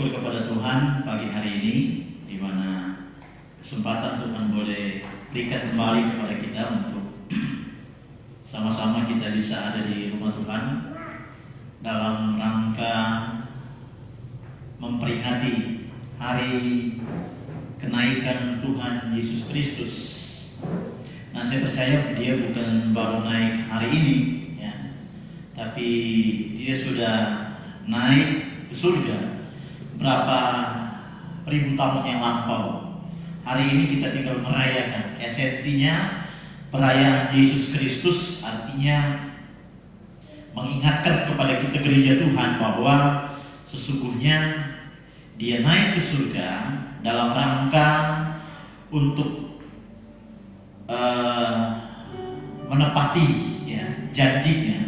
bersyukur kepada Tuhan pagi hari ini, di mana kesempatan Tuhan boleh berikan kembali kepada kita untuk sama-sama kita bisa ada di rumah Tuhan dalam rangka memperingati hari kenaikan Tuhan Yesus Kristus. Nah, saya percaya dia bukan baru naik hari ini, ya, tapi dia sudah naik ke surga berapa ribu tahun yang lampau. Hari ini kita tinggal merayakan. Esensinya perayaan Yesus Kristus artinya mengingatkan kepada kita gereja Tuhan bahwa sesungguhnya dia naik ke surga dalam rangka untuk menepati, ya, janjinya.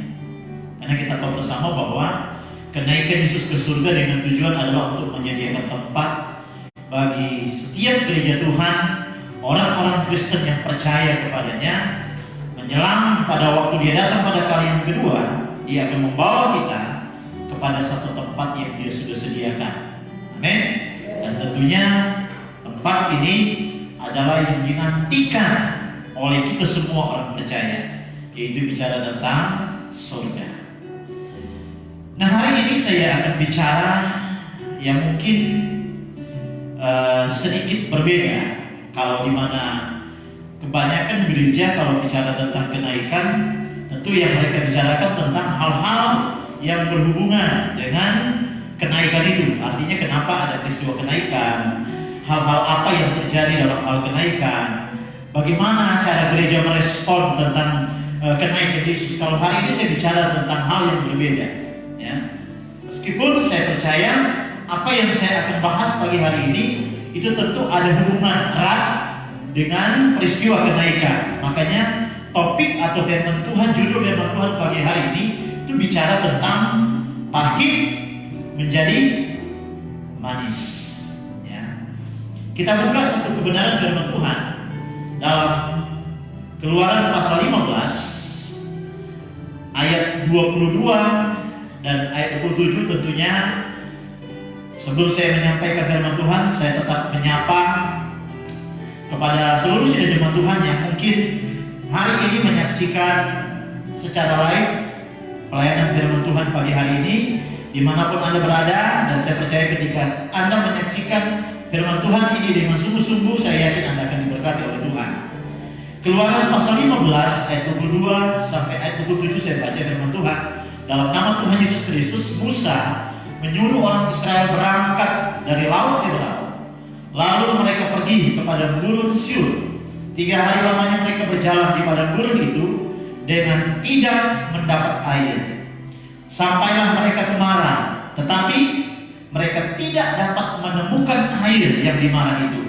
Karena kita tahu bersama bahwa kenaikan Yesus ke surga dengan tujuan adalah untuk menyediakan tempat bagi setiap gereja Tuhan, orang-orang Kristen yang percaya kepadanya, menjelang pada waktu dia datang pada kali yang kedua, dia akan membawa kita kepada satu tempat yang dia sudah sediakan. Amin. Dan tentunya tempat ini adalah yang dinantikan oleh kita semua orang percaya, yaitu bicara tentang surga. Nah, hari ini saya akan bicara yang mungkin sedikit berbeda. Kalau dimana kebanyakan gereja kalau bicara tentang kenaikan, tentu yang mereka bicarakan tentang hal-hal yang berhubungan dengan kenaikan itu. Artinya kenapa ada peristiwa kenaikan, hal-hal apa yang terjadi dalam hal kenaikan, bagaimana cara gereja merespon tentang kenaikan Yesus. Kalau hari ini saya bicara tentang hal yang berbeda, ya. Meskipun saya percaya apa yang saya akan bahas pagi hari ini itu tentu ada hubungan erat dengan peristiwa kenaikan. Makanya topik atau firman Tuhan, judul firman Tuhan pagi hari ini itu bicara tentang pahit menjadi manis, ya. Kita buka satu kebenaran firman Tuhan dalam Keluaran pasal 15 ayat 22 dan ayat 27. Tentunya sebelum saya menyampaikan firman Tuhan, saya tetap menyapa kepada seluruh jemaat Tuhan yang mungkin hari ini menyaksikan secara live pelayanan firman Tuhan pagi hari ini, dimanapun Anda berada. Dan saya percaya ketika Anda menyaksikan firman Tuhan ini dengan sungguh-sungguh, saya yakin Anda akan diberkati oleh Tuhan. Keluaran pasal 15 ayat 22 sampai ayat 27 saya baca firman Tuhan. Dalam nama Tuhan Yesus Kristus, Musa menyuruh orang Israel berangkat dari laut ke laut. Lalu mereka pergi kepada gurun Syur. 3 hari lamanya mereka berjalan di padang gurun itu dengan tidak mendapat air. Sampailah mereka ke Mara, tetapi mereka tidak dapat menemukan air yang di Mara itu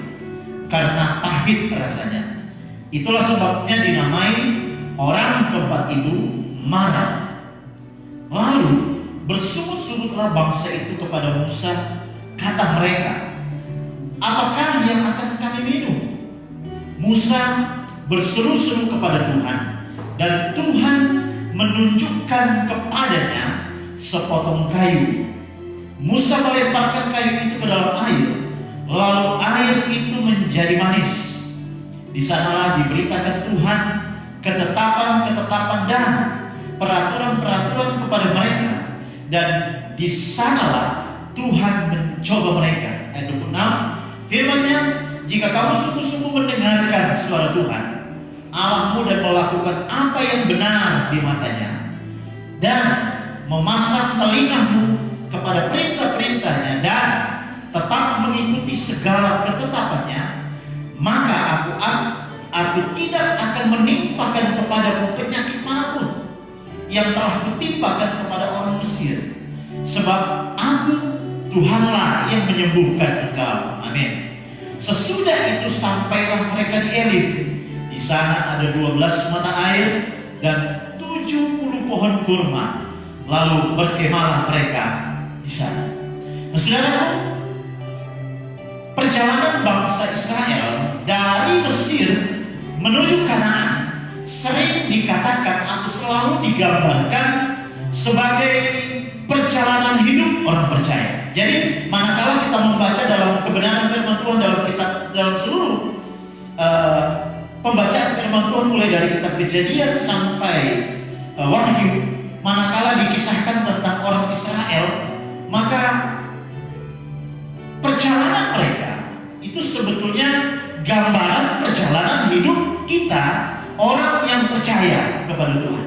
karena pahit rasanya. Itulah sebabnya dinamai orang tempat itu Mara. Lalu bersungut-sungutlah bangsa itu kepada Musa. Kata mereka, apakah yang akan kami minum? Musa berseru-seru kepada Tuhan, dan Tuhan menunjukkan kepadanya sepotong kayu. Musa melemparkan kayu itu ke dalam air, lalu air itu menjadi manis. Di sanalah diberitakan Tuhan ketetapan-ketetapan dan peraturan-peraturan kepada mereka, dan di sanalah Tuhan mencoba mereka. Ayat 26, firman-Nya, jika kamu sungguh-sungguh mendengarkan suara Tuhan Allahmu dan melakukan apa yang benar di matanya, dan memasang telingamu kepada perintah-perintahnya dan tetap mengikuti segala ketetapannya, maka aku tidak akan menimpakan kepadamu penyakit manapun yang telah kutimpakan kepada orang Mesir, sebab aku Tuhanlah yang menyembuhkan engkau. Amin. Sesudah itu sampailah mereka di Elim. Di sana ada 12 mata air dan 70 pohon kurma. Lalu berkemahlah mereka di sana. Nah, saudara, perjalanan bangsa Israel dari Mesir menuju Kanaan sering dikatakan atau selalu digambarkan sebagai perjalanan hidup orang percaya. Jadi manakala kita membaca dalam kebenaran firman Tuhan dalam seluruh pembacaan firman Tuhan mulai dari kitab Kejadian sampai Wahyu, manakala dikisahkan tentang orang Israel, maka perjalanan mereka itu sebetulnya gambaran perjalanan hidup kita, orang yang percaya kepada Tuhan.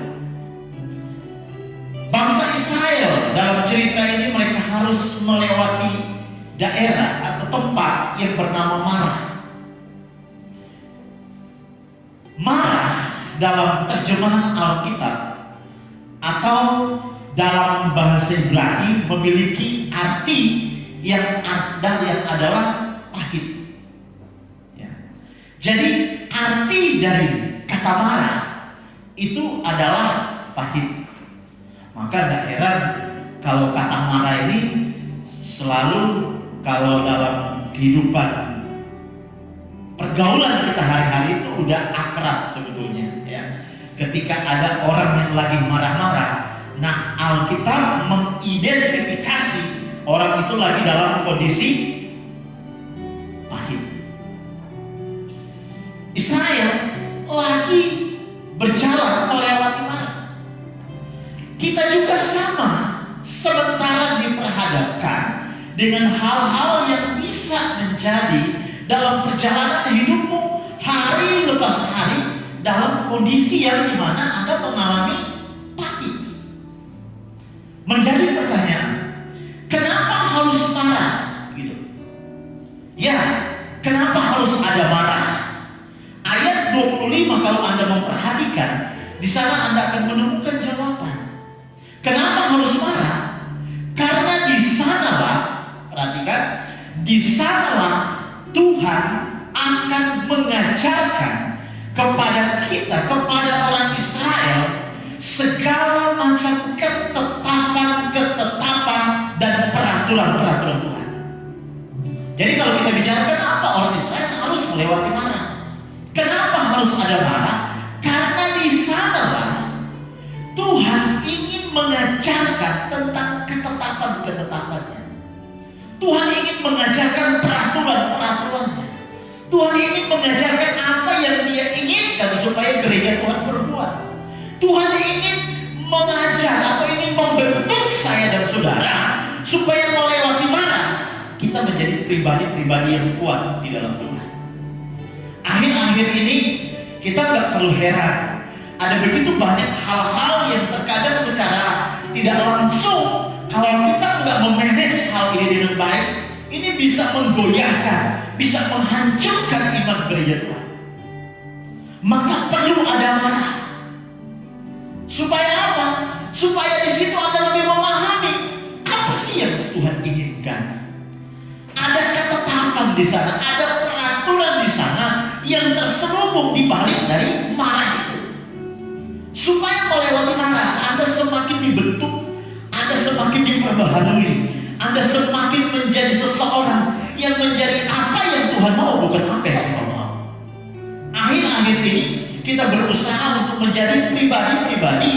Bangsa Israel dalam cerita ini mereka harus melewati daerah atau tempat yang bernama Marah. Marah dalam terjemahan Alkitab atau dalam bahasa Ibrani memiliki arti yang adalah pahit. Ya. Jadi arti dari kata marah itu adalah pahit. Maka daerah kalau kata marah ini selalu kalau dalam kehidupan pergaulan kita hari-hari itu udah akrab sebetulnya, ya. Ketika ada orang yang lagi marah-marah, nah Alkitab mengidentifikasi orang itu lagi dalam kondisi pahit. Israel lagi berjalan melewati marah. Kita juga sama, sementara diperhadapkan dengan hal-hal yang bisa menjadi dalam perjalanan hidupmu hari lepas hari dalam kondisi yang dimana Anda mengalami pahit. Menjadi pertanyaan, kenapa harus marah? Gitu. Ya, kenapa harus ada marah? Ayat 25 kalau Anda memperhatikan, di sana Anda akan menemukan jawaban. Kenapa harus marah? Karena di sanalah, perhatikan, di sanalah Tuhan akan mengajarkan kepada kita, kepada orang Israel, segala macam ketetapan dan peraturan-peraturan Tuhan. Jadi kalau kita bicara kenapa orang Israel harus melewati marah, kenapa harus ada marah? Karena di sanalah Tuhan ingin mengajarkan tentang ketetapan-ketetapannya. Tuhan ingin mengajarkan peraturan-peraturannya. Tuhan ingin mengajarkan apa yang Dia inginkan supaya gereja Tuhan berbuat. Tuhan ingin mengajar atau ingin membentuk saya dan saudara supaya melewati mana kita menjadi pribadi-pribadi yang kuat di dalam Tuhan. Akhir-akhir ini kita nggak perlu heran, ada begitu banyak hal-hal yang terkadang secara tidak langsung, kalau kita nggak memanage hal ini dengan baik, ini bisa menggoyahkan, bisa menghancurkan iman gereja Tuhan. Maka perlu ada marah. Supaya apa? Supaya di situ Anda lebih memahami apa sih yang Tuhan inginkan. Ada ketetapan di sana, ada peraturan di sana yang terselubung di balik dari marah itu. Supaya melewati marah, Anda semakin dibentuk, Anda semakin diperbaharui, Anda semakin menjadi seseorang yang menjadi apa yang Tuhan mau, bukan apa yang Tuhan mau. Akhir-akhir ini kita berusaha untuk menjadi pribadi-pribadi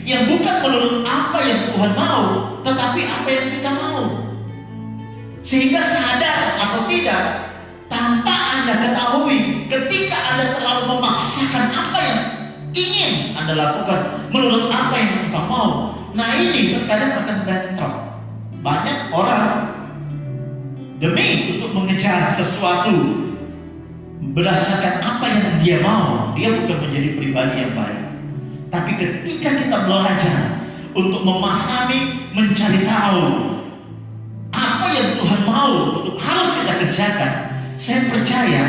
yang bukan menurut apa yang Tuhan mau, tetapi apa yang kita mau. Sehingga sadar atau tidak, tanpa Anda ketahui, ketika Anda terlalu memaksakan apa yang ingin Anda lakukan menurut apa yang Tuhan mau, nah ini terkadang akan bentrok. Banyak orang demi untuk mengejar sesuatu berdasarkan apa yang dia mau, dia bukan menjadi pribadi yang baik. Tapi ketika kita belajar untuk memahami, mencari tahu apa yang Tuhan mau untuk harus kita kerjakan, saya percaya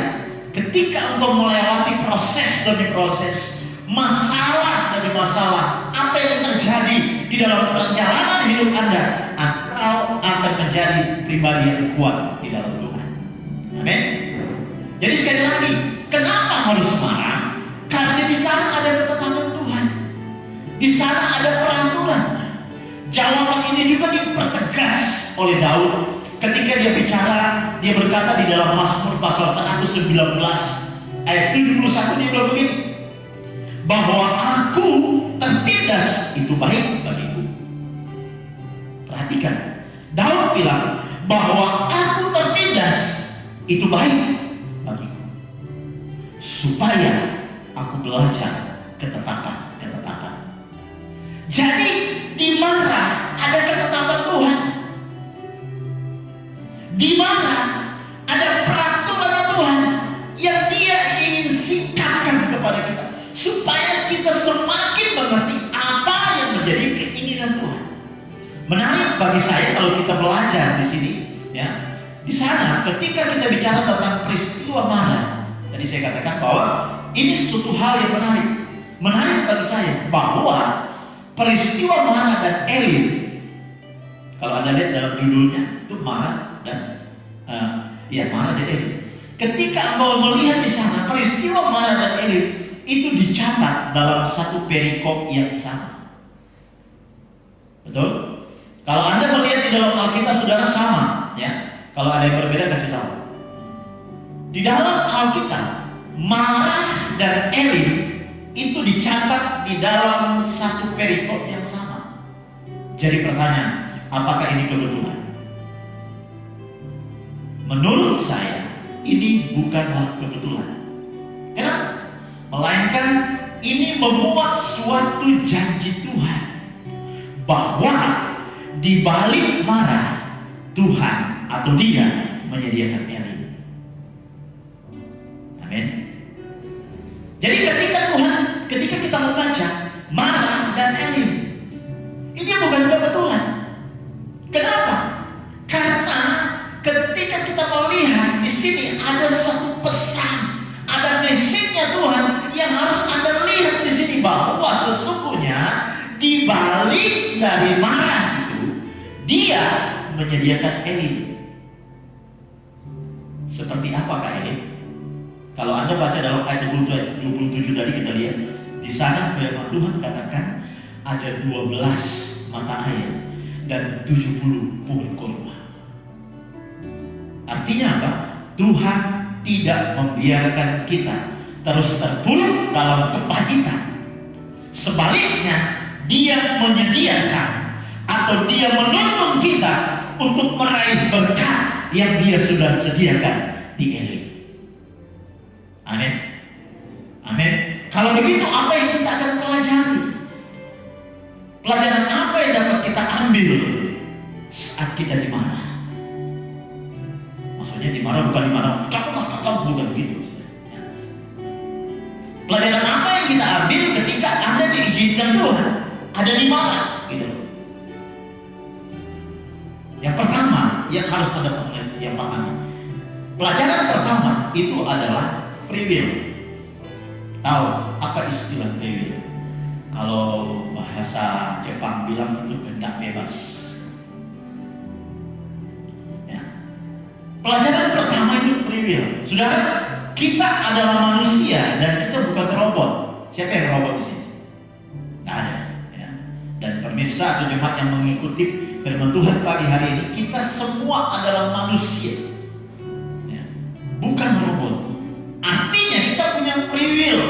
ketika engkau melewati proses demi proses, masalah demi masalah, apa yang terjadi di dalam perjalanan hidup Anda, engkau akan menjadi pribadi yang kuat di dalam Tuhan. Amin. Jadi sekali lagi, kenapa harus marah? Karena di sana ada ketetapan Tuhan, di sana ada peraturan. Jawaban ini juga dipertegas oleh Daud ketika dia bicara, dia berkata di dalam Mazmur pasal 119 ayat 71, dia bilang begini, bahwa aku tertindas itu baik bagiku. Perhatikan, Daud bilang bahwa aku tertindas itu baik bagiku, supaya aku belajar ketetapan. Jadi dimarah ada ketetapan Tuhan, dimarah ada peraturan Tuhan yang Dia ingin singkapkan kepada kita, supaya kita semakin mengerti apa yang menjadi keinginan Tuhan. Menarik bagi saya kalau kita belajar di sini, ya, di sana ketika kita bicara tentang peristiwa marah, tadi saya katakan bahwa ini suatu hal yang menarik bagi saya, bahwa peristiwa marah dan Elim, kalau Anda lihat dalam judulnya itu marah dan marah dan Elim. Ketika engkau melihat di sana peristiwa marah dan Elim itu dicatat dalam satu perikop yang sama. Betul? Kalau Anda melihat di dalam Alkitab, saudara, sama, ya. Kalau ada yang berbeda kasih tahu. Di dalam Alkitab, marah dan Elim itu dicatat di dalam satu perikop yang sama. Jadi pertanyaan, apakah ini kebetulan? Menurut saya, ini bukanlah kebetulan. Kenapa? Melainkan ini memuat suatu janji Tuhan, bahwa di balik marah Tuhan atau Dia menyediakan Elim. Amin. Jadi ketika kita membaca marah dan Elim, ini bukan kebetulan. Kenapa? Karena ketika kita melihat di sini ada satu pesan, ada message-nya Tuhan yang harus Anda lihat di sini, bahwa sesungguhnya di balik dari marah Dia menyediakan Elim. Seperti apakah Elim? Kalau Anda baca dalam ayat 27 tadi kita lihat, di sana firman Tuhan katakan ada 12 mata air dan 70 pohon kurma. Artinya apa? Tuhan tidak membiarkan kita terus terpuruk dalam kepahitan. Sebaliknya, Dia menyediakan atau Dia menuntun kita untuk meraih berkat yang Dia sudah sediakan di Elim. Amin. Amin. Kalau begitu, apa yang kita akan pelajari? Pelajaran apa yang dapat kita ambil saat kita dimarah? Maksudnya dimarah bukan dimarah kakak bukan begitu. Pelajaran apa yang kita ambil ketika Anda diizinkan Tuhan ada dimarah, gitu. Yang pertama yang harus Anda pahami, pelajaran pertama itu adalah free will. Tahu apa istilah free will? Kalau bahasa Jepang bilang itu kehendak bebas. Ya. Pelajaran pertama itu free will. Saudara, kita adalah manusia dan kita bukan robot. Siapa yang robot di sini? Tidak ada. Ya. Dan pemirsa atau jemaat yang mengikuti firman Tuhan pagi hari ini, kita semua adalah manusia, ya, bukan robot. Artinya kita punya free will,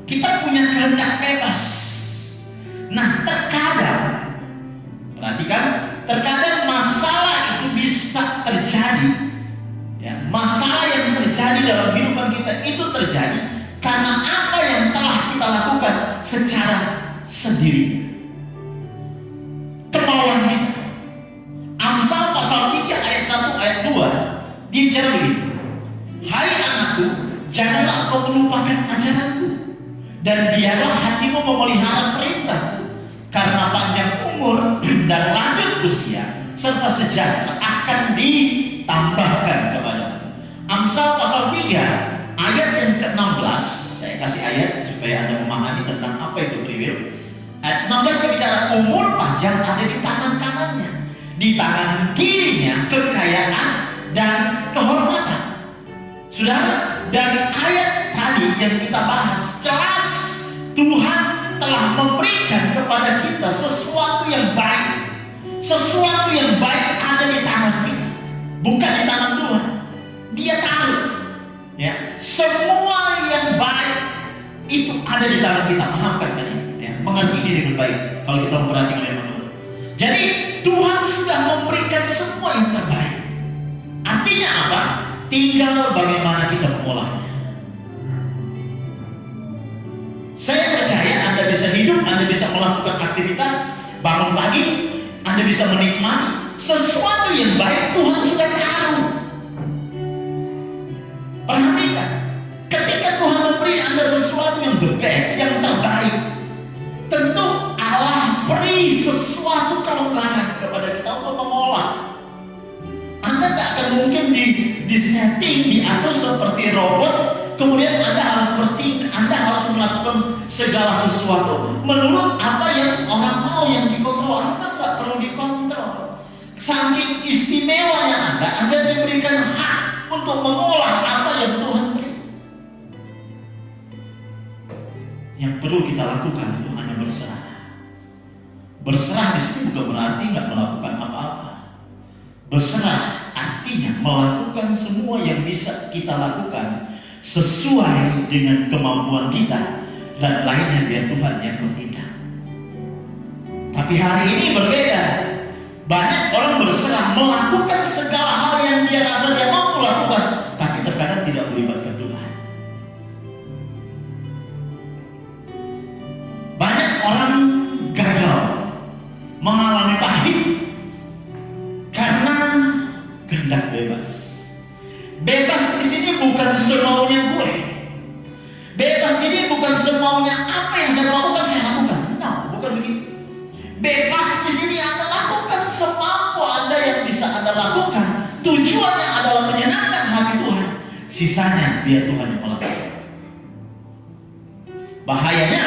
kita punya kehendak bebas. Nah, terkadang masalah itu bisa terjadi, ya, masalah yang terjadi dalam kehidupan kita itu terjadi karena apa yang telah kita lakukan secara sendiri. Kemauan kita. Amsal pasal 3 ayat 1 ayat 2 dia bicara begini, hai anakku, janganlah kau melupakan ajaranku, dan biarlah hatimu memelihara perintahku, karena panjang umur dan lanjut usia serta sejahtera akan ditambahkan kepadamu. Amsal pasal 3 ayat yang ke-16, saya kasih ayat supaya Anda memahami tentang apa itu free will. Ayat 16 berbicara umur panjang ada di tangan kanannya, di tangan kirinya kekayaan dan kehormatan. Saudara, dari ayat tadi yang kita bahas jelas Tuhan telah memberikan kepada kita sesuatu yang baik. Sesuatu yang baik ada di tangan kita, bukan di tangan Tuhan. Dia tahu, ya, semua yang baik itu ada di tangan kita. Pahamkan kan ini? Ya, mengerti ini dengan baik kalau kita memperhatikan firman Tuhan. Jadi Tuhan sudah memberikan semua yang terbaik. Artinya apa? Tinggal bagaimana kita mengolahnya. Saya percaya Anda bisa hidup, Anda bisa melakukan aktivitas, bangun pagi, Anda bisa menikmati sesuatu yang baik. Tuhan sudah tahu. Perhatikan, ketika Tuhan memberi Anda sesuatu yang the best, yang terbaik, tentu Allah beri sesuatu kelonggaran kepada kita untuk mengolah. Anda tak akan mungkin disetting, diatur seperti robot. Kemudian Anda harus melakukan segala sesuatu menurut apa yang orang mau, yang dikontrol. Anda nggak perlu dikontrol. Saking istimewanya Anda diberikan hak untuk mengolah apa yang Tuhan beri. Yang perlu kita lakukan itu hanya berserah. Berserah di sini bukan berarti nggak melakukan apa-apa. Berserah artinya melakukan semua yang bisa kita lakukan sesuai dengan kemampuan kita, dan lainnya biar Tuhan yang bertindak. Tapi hari ini berbeda. Banyak orang berserah melakukan segala hal yang dia rasa dia mampu lakukan, tapi terkadang tidak melibatkan Tuhan. Banyak orang gagal, mengalami pahit karena kehendak bebas. Bebas di sini bukan semaunya gue. Bebas ini bukan semaunya apa yang saya lakukan saya lakukan. No, bukan begitu. Bebas di sini Anda lakukan semampu Anda yang bisa Anda lakukan. Tujuannya adalah menyenangkan hati Tuhan. Sisanya biar Tuhan yang melakukan. Bahayanya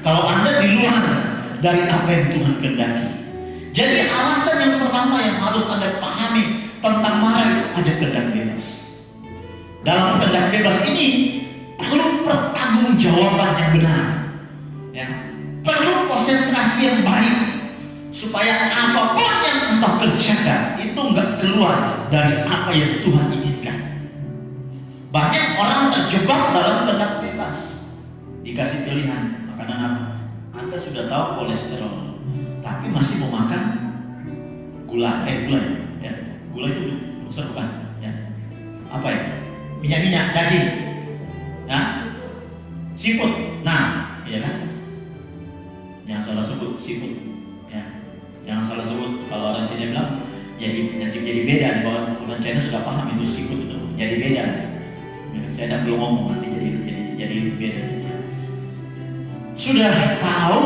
kalau Anda di luar dari apa yang Tuhan kehendaki. Jadi alasan yang pertama yang harus Anda pahami tentang marah itu ada kehendak bebas. Dalam kehendak bebas ini perlu pertanggungjawaban yang benar, ya. Perlu konsentrasi yang baik supaya apapun yang engkau kerjakan itu nggak keluar dari apa yang Tuhan inginkan. Banyak orang terjebak dalam kehendak bebas. Dikasih pilihan makanan apa? Anda sudah tahu kolesterol, tapi masih mau makan gula ya. Gula itu besar bukan? Ya. Apa ya? Minyak daging, ya, seafood. Nah, iya kan? Jangan salah sebut seafood, ya. Jangan salah sebut. Kalau orang Cina bilang nanti jadi beda. Di bawah orang Cina sudah paham itu seafood itu jadi beda. Ya, saya tidak perlu ngomong nanti jadi beda. Sudah tahu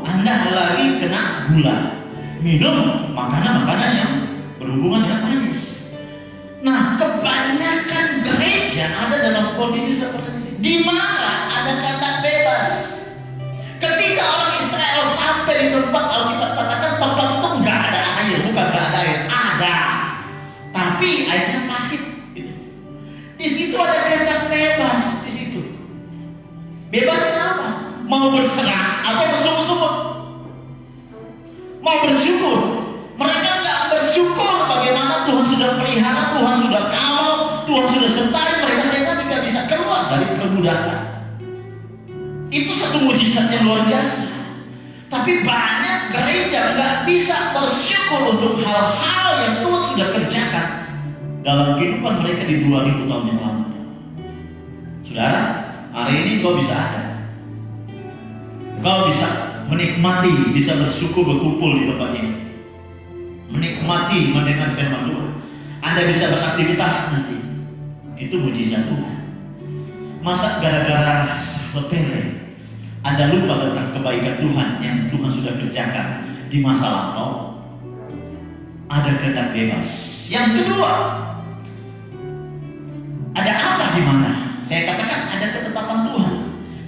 Anda lagi kena gula, minum makanan yang berhubungan dengan manis. Nah, kebanyakan gereja ada dalam kondisi seperti ini. Di mana ada kata bebas. Ketika orang Israel sampai di tempat Alkitab katakan tempat itu nggak ada air, bukan nggak ada air, ada. Tapi airnya pahit. Gitu. Di situ ada kata bebas di situ. Bebasnya apa? Mau berserah atau bersungguh-sungguh? Mau bersyukur? Mereka nggak bersyukur bagaimana Tuhan sudah pelihara, Tuhan sudah kawal, Tuhan sudah sertai mereka sehingga tidak bisa keluar dari perbudakan. Itu satu mujizat yang luar biasa. Tapi banyak gereja nggak bisa bersyukur untuk hal-hal yang Tuhan sudah kerjakan dalam kehidupan mereka di 2000 tahun yang lalu. Saudara, hari ini kau bisa ada. Kau bisa menikmati, bisa bersyukur berkumpul di tempat ini. Menikmati mendengar firman Tuhan. Anda bisa beraktivitas nanti. Itu mujizat Tuhan. Masa gara-gara sepele Anda lupa tentang kebaikan Tuhan yang Tuhan sudah kerjakan di masa lampau? Ada kehendak bebas. Yang kedua, ada apa di mana? Saya katakan ada ketetapan Tuhan.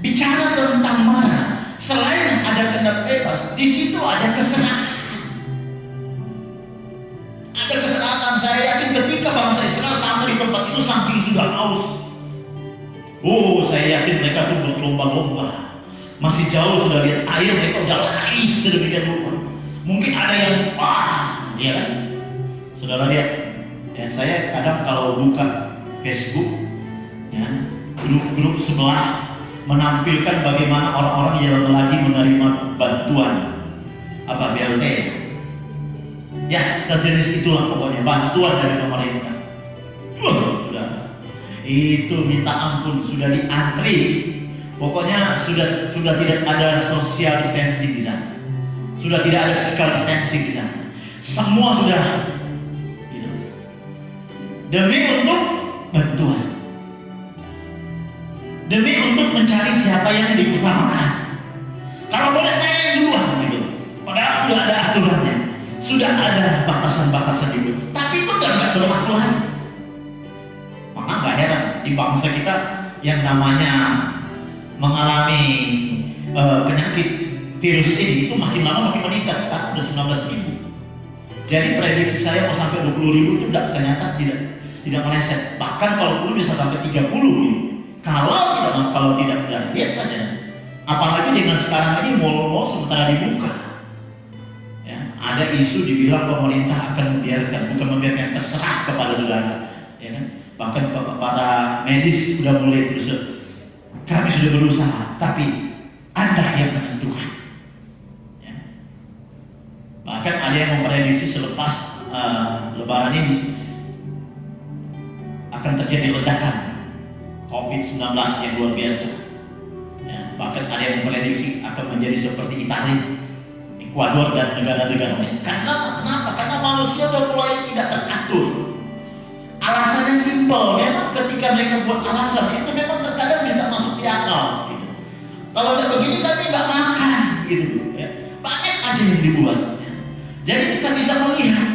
Bicara tentang mana? Selain ada kehendak bebas, di situ ada keserahan. Ada keserahan. Saya yakin ketika bangsa Israel sampai di tempat itu saking sudah haus. Oh, saya yakin mereka tuh berlomba-lomba. Masih jauh sudah lihat air, mereka udah lari sedemikian rupa. Mungkin ada yang ya kan? Saudara lihat, ya, saya kadang kalau buka Facebook, ya, grup-grup sebelah menampilkan bagaimana orang-orang yang lagi menerima bantuan apa BLT. Ya, sejenis itulah pokoknya bantuan dari pemerintah. itu minta ampun, sudah diantri. Pokoknya sudah tidak ada social distancing di sana. Sudah tidak ada physical distancing di sana. Semua sudah gitu. Demi untuk bantuan. Demi untuk mencari siapa yang diutamakan. Kalau boleh saya yang duluan gitu. Padahal sudah ada aturannya. Sudah ada batasan-batasan itu. Tapi itu nggak berlaku lagi. Maka nggak heran di bangsa kita yang namanya mengalami penyakit virus ini itu makin lama makin meningkat. Sekarang udah 19.000. Jadi prediksi saya mau sampai 20.000 itu ternyata tidak meleset. Bahkan kalau perlu bisa sampai 30.000. Kalau tidak lihat saja. Apalagi dengan sekarang ini mal-mal sementara dibuka. Ya, ada isu dibilang pemerintah akan membiarkan terserah kepada saudara. Ya kan? Bahkan para medis sudah mulai terus. Kami sudah berusaha, tapi Anda yang menentukan. Ya. Bahkan ada yang memprediksi selepas Lebaran ini akan terjadi ledakan COVID-19 yang luar biasa. Ya. Bahkan ada yang memprediksi akan menjadi seperti Italia, Ekuador dan negara-negara lain. Karena kenapa? Karena manusia sudah mulai tidak teratur. Alasannya simpel, memang ketika mereka buat alasan itu memang terkadang bisa masuk di akal. Gitu. Kalau tidak begini kami nggak makan, gitu. Ya. Banyak aja yang dibuat. Ya. Jadi kita bisa melihat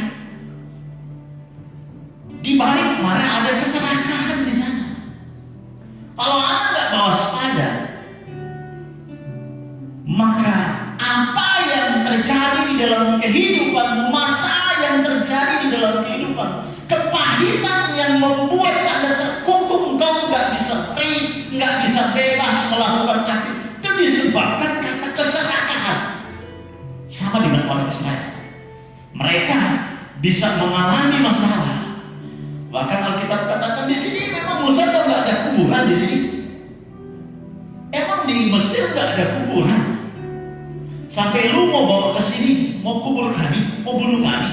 di balik marah ada keserakahan di sana. Kalau Anda nggak waspada, maka apa yang terjadi di dalam kehidupan, masa yang terjadi di dalam kehidupan, kepahitan yang membuat Anda terkungkung, kau nggak bisa free, nggak bisa bebas melakukan aktivitas, itu disebabkan karena keserakahan. Sama dengan orang Israel, mereka bisa mengalami masalah. Bahkan Alkitab katakan di sini memang Musa nggak ada kuburan di sini. Emang di Mesir nggak ada kuburan. Sampai lu mau bawa ke sini, mau kubur kami, mau bunuh kami.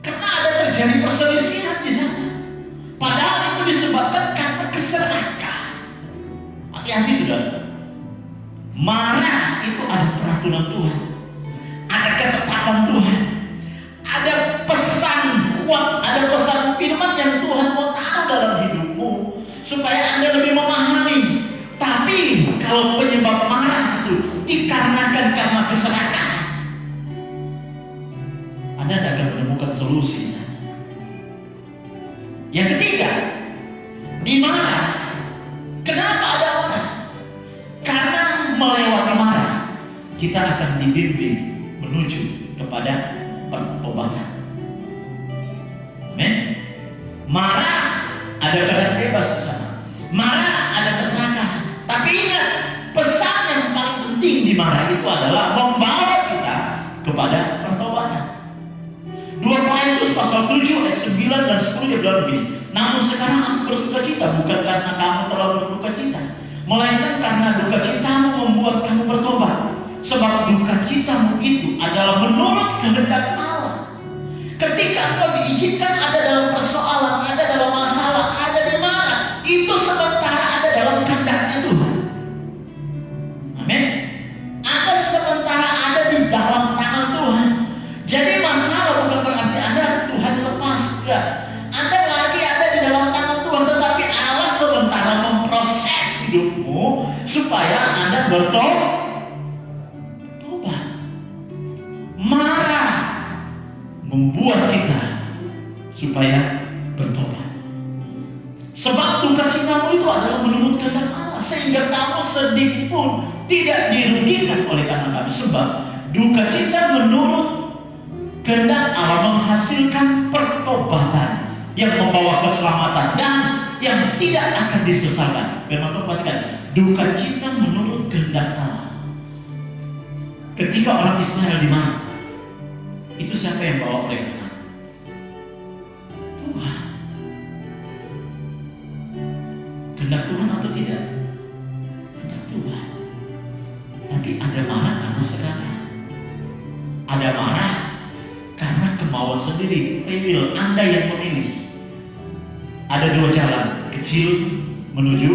Karena ada terjadi perselisihan di sana. Padahal itu disebabkan karena keserakahan. Hati-hati sudah. Marah itu ada peraturan Tuhan, ada ketetapan Tuhan, ada pesan kuat, ada pesan firman yang Tuhan mau taruh dalam hidupmu supaya Anda lebih memahami. Tapi kalau penyebab marah itu dikarenakan karena keserakahan, Anda tidak akan menemukan solusi. Yang ketiga, di marah. Kenapa ada marah? Karena melewati marah, kita akan dibimbing menuju kepada pertobatan. Amin. Marah ada keadaan bebas di sana. Marah ada keserakahan. Tapi ingat, pesan yang paling penting di marah itu adalah membawa kita kepada pertobatan. 2 Korintus pasal 7 ayat 9 dan 10 dia bilang begini. Namun sekarang aku bersuka cita bukan karena kamu terlalu berduka cita, melainkan karena duka citamu membuat kamu bertobat. Sebab duka citamu itu adalah menurut kehendak Allah. Ketika engkau diizinkan ada dalam persoalan, ada dalam masalah, ada di mana, itu sementara ada dalam kehendaknya Tuhan. Amin. Ada sementara ada di dalam tangan Tuhan. Jadi masalah bukan berarti Anda Tuhan lepas, enggak. Anda lagi ada di dalam tangan Tuhan, tetapi Allah sementara memproses hidupmu supaya Anda bertobat. Marah membuat kita supaya bertobat. Sebab duka citamu itu adalah menurut kehendak Allah, sehingga kamu sedikit pun tidak dirugikan oleh karena kami. Sebab duka cita menurut kehendak Allah menghasilkan pertobatan yang membawa keselamatan dan yang tidak akan disesalkan. Firman Tuhan katakan, duka cita menurut kehendak Allah. Ketika orang Israel di mana? Itu siapa yang bawa mereka? Tuhan. Kehendak Tuhan atau tidak? Kehendak Tuhan. Tapi ada marah karena serakah. Ada marah karena kemauan sendiri, free will, Anda yang memilih. ada dua jalan, kecil menuju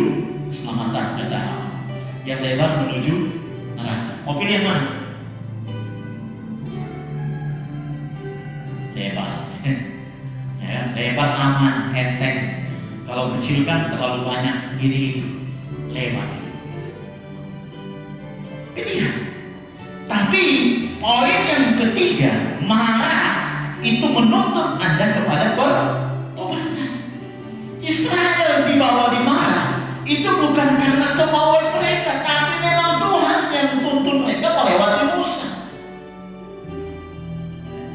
keselamatan kekal, yang lebar menuju neraka. Mau pilih yang mana? Lebar. Ya, lebar aman, enteng. Kalau kecil kan terlalu banyak gini itu. Lebar. Pilihan. Tapi poin yang ketiga, marah itu menuntut Anda kepada pertobatan. Israel dibawa di marah itu bukan karena kemauan mereka, tapi memang Tuhan yang tuntun mereka melewati Musa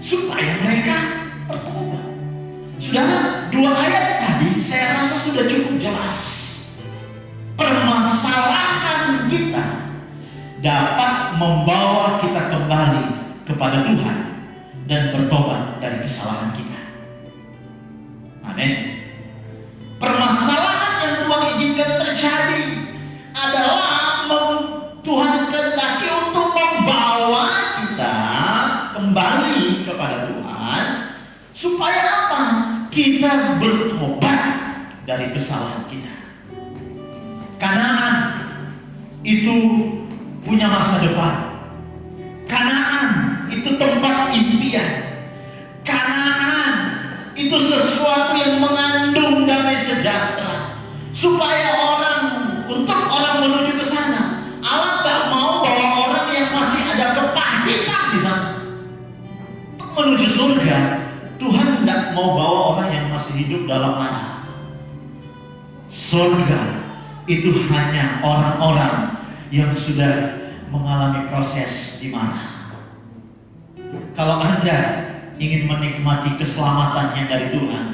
supaya mereka bertobat. Saudara, dua ayat tadi saya rasa sudah cukup jelas. Permasalahan kita dapat membawa kita kembali kepada Tuhan dan bertobat dari kesalahan kita. Amin. Permasalahan yang Tuhan izinkan terjadi adalah Tuhan kehendaki untuk membawa kita kembali kepada Tuhan supaya apa? Kita bertobat dari kesalahan kita. Kanaan itu punya masa depan. Kanaan itu tempat impian. Kanaan itu sesuatu yang mengandung damai sejahtera. Supaya untuk orang menuju ke sana, Allah tak mau bawa orang yang masih ada kepahitan di sana. Untuk menuju surga, Tuhan tidak mau bawa orang yang masih hidup dalam marah. Surga itu hanya orang-orang yang sudah mengalami proses di mana. Kalau Anda ingin menikmati keselamatan yang dari Tuhan,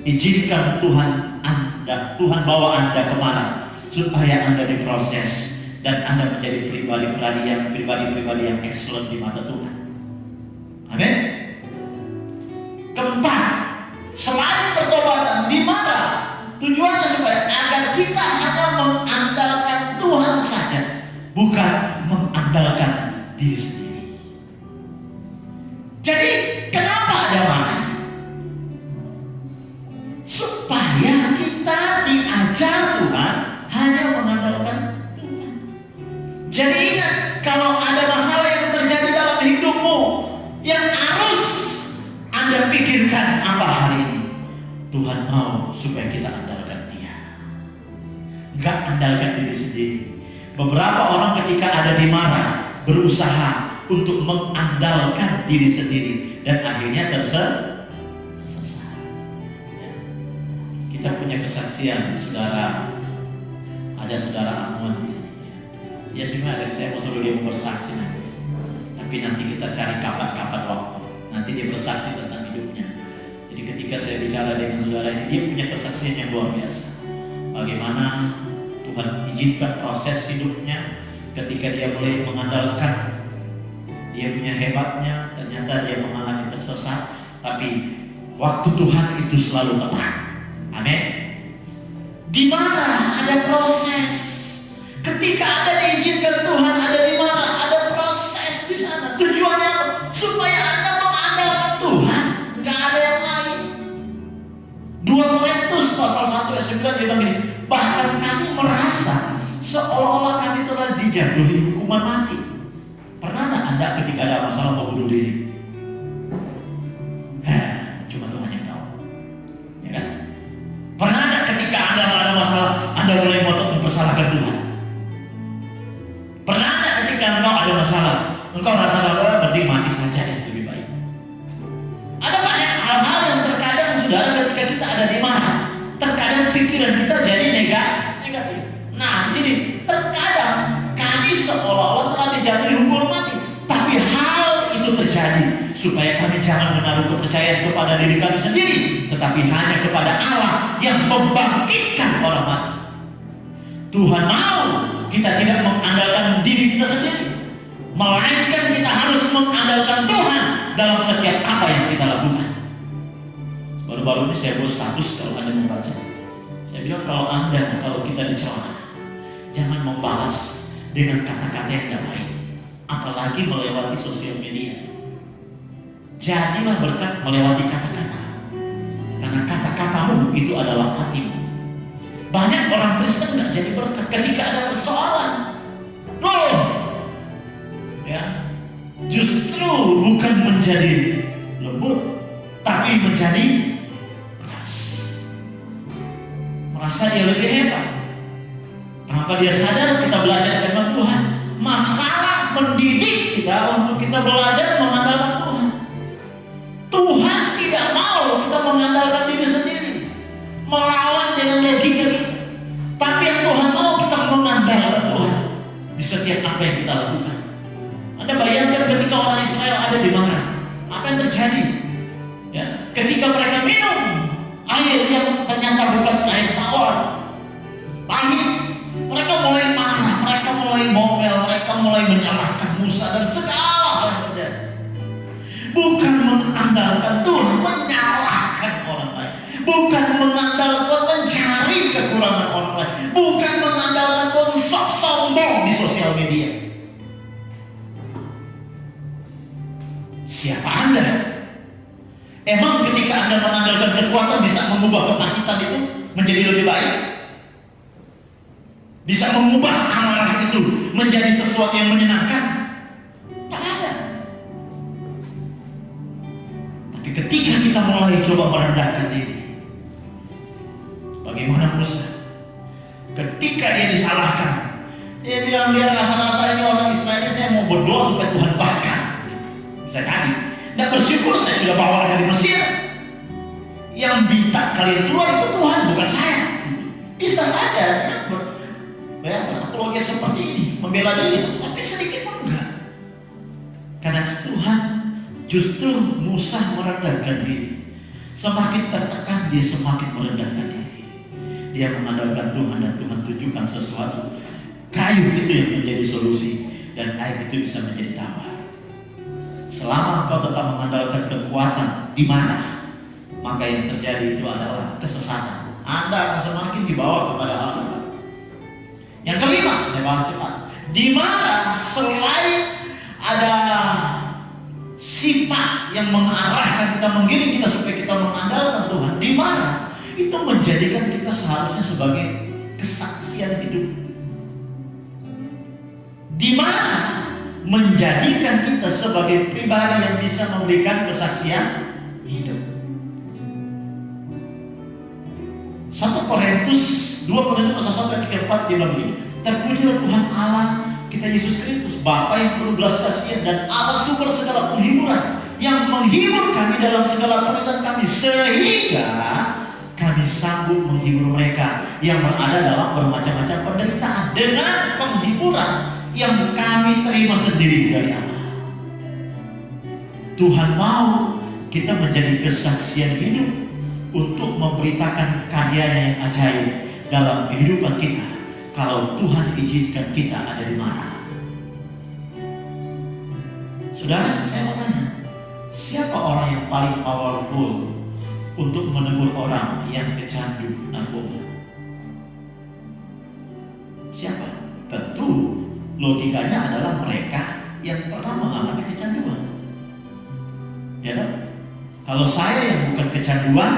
izinkan Tuhan bawa Anda kemana supaya Anda diproses dan Anda menjadi pribadi-pribadi yang excellent di mata Tuhan. Amin. Keempat, selain pertobatan, di mana tujuannya supaya agar kita hanya mengandalkan Tuhan saja, bukan mengandalkan diri sendiri. Jadi kenapa ada marah? Supaya kita diajar Tuhan hanya mengandalkan Tuhan. Jadi ingat, kalau ada masalah yang terjadi dalam hidupmu yang harus Anda pikirkan apa hari ini, Tuhan mau supaya kita andalkan Dia, nggak andalkan diri sendiri. Beberapa orang ketika ada di marah berusaha untuk mengandalkan diri sendiri dan akhirnya tersesat. Kita punya kesaksian, saudara. Ada saudara Amuan di sini. Ya sebenarnya saya mau suruh dia bersaksi nanti. Tapi nanti kita cari kapan-kapan waktu. Nanti dia bersaksi tentang hidupnya. Jadi ketika saya bicara dengan saudara ini, dia punya kesaksian yang luar biasa. Bagaimana Tuhan izinkan proses hidupnya ketika dia mulai mengandalkan dia punya hebatnya, ternyata dia mengalami tersesat, tapi waktu Tuhan itu selalu tepat. Amin. Di mana ada proses. Ketika Anda diizinkan Tuhan ada di mana, ada proses di sana. Tujuannya supaya Anda mengandalkan Tuhan, nggak ada yang lain. 2 Korintus pasal 1 ayat 9 dia bilang gini, bahkan kami merasa seolah-olah kami telah dijatuhi hukuman mati. Pernah nggak Anda ketika ada masalah mau bunuh diri? Cuma Tuhan yang tahu, ya kan? Pernah nggak ketika Anda ada masalah, Anda mulai mempersalahkan Tuhan? Pernah nggak ketika engkau ada masalah, engkau rasa mending mati saja deh, lebih baik? Ada banyak hal-hal yang terkadang saudara ketika kita ada di mana, terkadang pikiran kita jadi negatif. Nah di sini terkadang kami seolah-olah telah dijatuhi hukuman mati, tapi hal itu terjadi supaya kami jangan menaruh kepercayaan kepada diri kami sendiri, tetapi hanya kepada Allah yang membangkitkan orang mati. Tuhan mau kita tidak mengandalkan diri kita sendiri, melainkan kita harus mengandalkan Tuhan dalam setiap apa yang kita lakukan. Baru-baru ini saya buat status, kalau Anda membaca, saya bilang kalau kita dicela, jangan membalas dengan kata-kata yang tidak baik, apalagi melewati sosial media. Jadilah berkat melewati kata-kata, karena kata-katamu itu adalah hatimu. Banyak orang Kristen nggak jadi berkat ketika ada persoalan. Loh, ya, justru bukan menjadi lembut, tapi menjadi keras. Merasa dia lebih hebat. Kenapa dia sadar kita belajar firman Tuhan? Masalah mendidik kita untuk kita belajar mengandalkan Tuhan. Tuhan tidak mau kita mengandalkan diri sendiri, melawan dengan logika kita. Tapi yang Tuhan mau kita mengandalkan Tuhan di setiap apa yang kita lakukan. Anda bayangkan ketika orang Israel ada di Marah, apa yang terjadi? Ya, ketika mereka minum air yang ternyata bukan air tawar, pahit, mereka mulai marah, mereka mulai ngomel, mereka mulai menyalahkan Musa dan segala hal yang terjadi. Bukan mengandalkan Tuhan, menyalahkan orang lain. Bukan mengandalkan mencari kekurangan orang lain. Bukan mengandalkan Tuhan sok sombong di sosial media. Siapa Anda? Emang ketika Anda mengandalkan kekuatan bisa mengubah kepahitan itu menjadi lebih baik? Bisa mengubah amarah itu menjadi sesuatu yang menyenangkan? Tak ada. Tapi ketika kita mulai coba merendahkan diri, bagaimana Musa? Ketika dia disalahkan, dia bilang biar rasa-rasa ini orang Israel, saya mau berdoa supaya Tuhan bakar. Bisa jadi. Nggak bersyukur saya sudah bawa dari Mesir. Yang minta kalian keluar itu Tuhan, bukan saya. Bisa saja berapologia seperti ini, membela diri, tapi sedikit pun enggak. Karena Tuhan justru Musa merendahkan diri. Semakin tertekan dia semakin merendahkan diri. Dia mengandalkan Tuhan dan Tuhan tunjukkan sesuatu. Kayu itu yang menjadi solusi dan air itu bisa menjadi tawar. Selama engkau tetap mengandalkan kekuatan di mana, maka yang terjadi itu adalah kesesatan. Anda akan semakin dibawa kepada hal lain. Yang kelima, saya bahas cepat. Di mana selain ada sifat yang mengarahkan kita, menggiring kita supaya kita mengandalkan Tuhan, di mana itu menjadikan kita seharusnya sebagai kesaksian hidup. Di mana menjadikan kita sebagai pribadi yang bisa memberikan kesaksian hidup. 1 Korintus 2 Korintus pasal 1 ayat 4 dia bilang begini, terpujilah Tuhan Allah kita Yesus Kristus, Bapa yang penuh belas kasihan dan Allah sumber segala penghiburan, yang menghibur kami dalam segala penderitaan kami, sehingga kami sanggup menghibur mereka yang berada dalam bermacam-macam penderitaan dengan penghiburan yang kami terima sendiri dari Allah. Tuhan mau kita menjadi kesaksian hidup untuk memberitakan karyanya yang ajaib dalam kehidupan kita. Kalau Tuhan izinkan kita ada di mana. Saudara, saya mau tanya, siapa orang yang paling powerful untuk menegur orang yang kecandu narkoba? Siapa? Tentu logikanya adalah mereka yang pernah mengalami kecanduan. Ya kan? Kalau saya yang bukan kecanduan,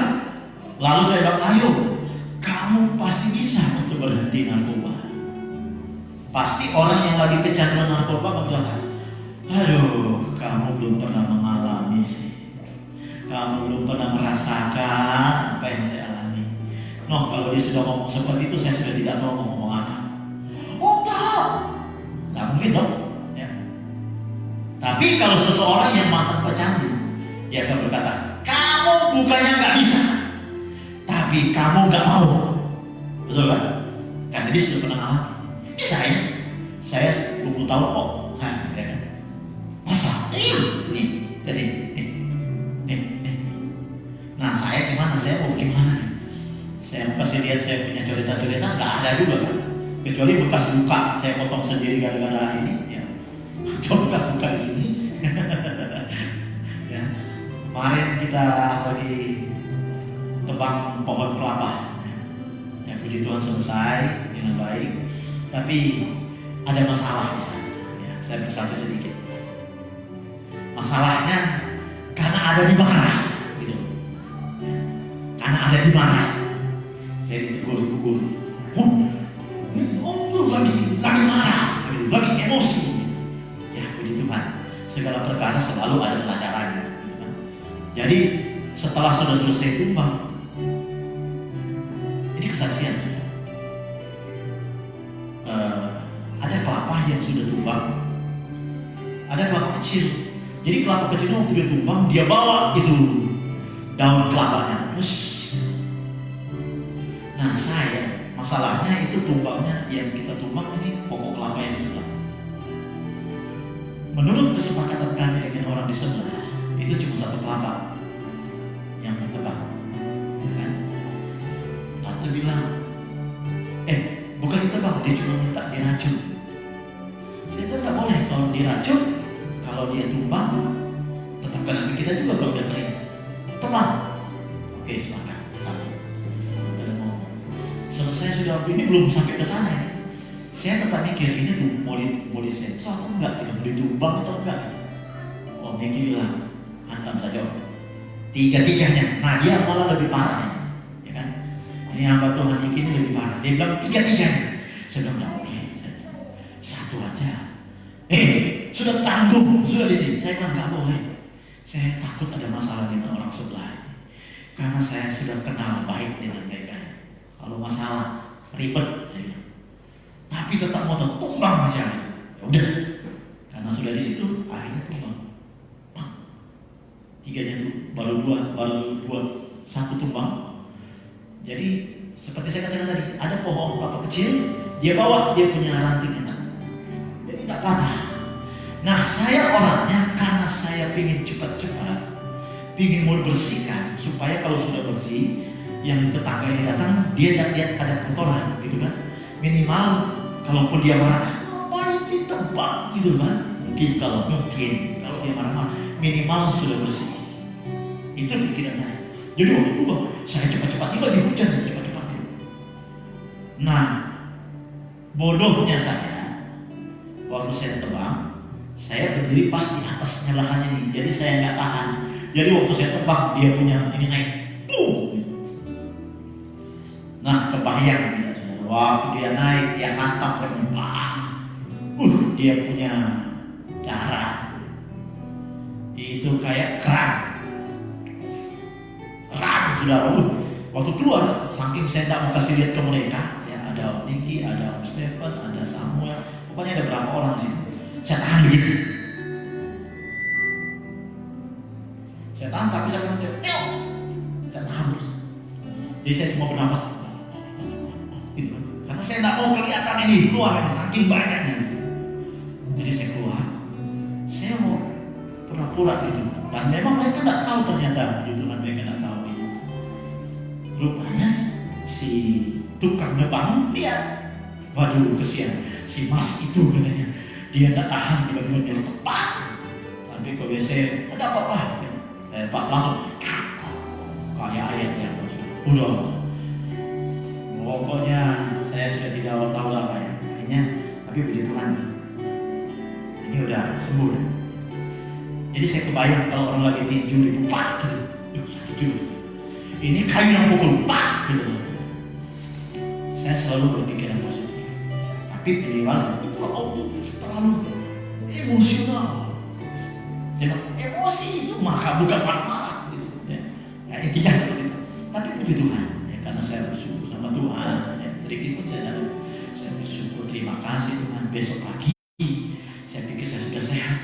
lalu saya bilang, ayo, kamu pasti bisa untuk berhenti narkoba. Pasti orang yang lagi kecanduan narkoba kamu bilang, aduh, kamu belum pernah mengalami sih. Kamu belum pernah merasakan apa yang saya alami. Noh, kalau dia sudah ngomong seperti itu, saya sudah tidak tahu mau ngomong apa. Oh enggak, nggak mungkin dong. Ya. Tapi kalau seseorang yang mantan pecandu, dia akan berkata, kamu bukannya nggak bisa, tapi kamu nggak mau. Betul kan? Karena dia sudah pernah alami. Ini saya 20 tahun kok. Nah, ya kan? Masa? Iya. Nah, saya gimana? Saya mau gimana nih? Saya pasti lihat saya punya coretan-coretan, nggak ada juga kan? Kecuali bekas luka, saya potong sendiri gara-gara ini. Ya. Bekas luka di sini. Ya. Kemarin kita lagi tebang pohon kelapa. Ya, puji Tuhan selesai dengan baik. Tapi ada masalah di sana. Ya, saya bersaksi sedikit. Masalahnya karena ada di mana, gitu. Karena ada di mana, Saya ditegur ibu guru. Tuh lagi marah, lagi emosi. Ya puji Tuhan, segala perkara selalu ada pelajarannya. Gitu kan. Jadi setelah sudah selesai tumbang, ini kesaksian. Ada kelapa yang sudah tumbang, ada kelapa kecil. Jadi kelapa kecilnya waktu dia tumbang, dia bawa itu daun kelapanya terus. Nah saya, masalahnya itu tumbangnya yang kita tumbang ini pokok kelapa yang di sebelah. Menurut kesepakatan kami dengan orang di sebelah, itu cuma satu kelapa yang ditebang. Kan? Tante bilang, bukan ditebang, dia cuma minta diracun. Saya bilang nggak boleh kalau diracun, kalau dia tumbang, tetap kena kita juga kalau udah kering. Tebang. Oke, semangat. Satu. Tidak mau. Selesai sudah, ini belum sampai ke sana. Saya tetap mikir ini tuh mau disensor atau enggak, mau ditumbang atau enggak. Om Niki bilang, hantam saja Om. Tiga-tiganya. Nah dia malah lebih parah ya kan. Ini hamba Tuhan Niki ini lebih parah. Dia bilang tiga-tiganya. Saya bilang oke, satu aja. Sudah tanggung, sudah di sini. Saya bilang nggak boleh. Saya takut ada masalah dengan orang sebelah. Karena saya sudah kenal baik dengan mereka. Kalau masalah ribet, saya bilang. Tapi tetap mau tumbang aja. Ya udah, karena sudah di situ, akhirnya tumbang. Tiganya tuh baru dua, satu tumbang. Jadi seperti saya katakan tadi, ada pohon kelapa kecil, dia bawa, dia punya rantingnya, jadi tidak patah. Nah saya orangnya karena saya ingin cepat-cepat, ingin mau bersihkan supaya kalau sudah bersih, yang tetangga ini datang dia tidak lihat ada kotoran, gitu kan? Minimal kalaupun dia marah, ngapain ditebak, gitu kan? Mungkin kalau dia marah-marah, minimal sudah bersih. Itu pikiran saya. Jadi waktu itu saya cepat-cepat, ini lagi hujan, cepat-cepat. Nah, bodohnya saya, waktu saya tebang, saya berdiri pas di atasnya lahannya ini, jadi saya nggak tahan. Jadi waktu saya tebang, dia punya ini naik, nah kebayang tidak saudara, waktu dia naik, dia hantam ke bawah, dia punya darah, itu kayak keran, saudara. Waktu keluar, saking saya tak mau kasih lihat ke mereka, ya ada Om Niki, ada Om Stephen, ada Samuel, pokoknya ada berapa orang di situ. Saya tahan begitu. Saya tahan, tapi saya bilang, saya tahan. Jadi saya cuma bernafas, gitu. Karena saya tidak mau kelihatan ini keluar, saking banyaknya. Gitu. Jadi saya keluar, saya mau pura-pura gitu. Dan memang mereka tidak tahu ternyata, gitu kan, mereka tidak tahu. Rupanya si tukang nebang lihat, waduh kesian, si Mas itu katanya, dia tidak tahan, tiba-tiba dia tepat. Tapi kalau biasa ada apa-apa, pas langsung kayak ayat yang udah. Pokoknya saya sudah tidak tahu apa ya, akhirnya, tapi puji Tuhan, ini udah sembuh. Jadi saya kebayang kalau orang lagi tinju dipupat gitu. Ini kayu yang pukul pak gitu. Saya selalu berpikiran positif. Tapi penjualan itu terlalu emosional. Jadi emosi itu maka bukan marah gitu. Ya intinya seperti itu. Tapi puji Tuhan, ya, karena saya bersyukur sama Tuhan. Ya, sedikit pun saya bersyukur, terima kasih Tuhan. Besok pagi saya pikir saya sudah sehat.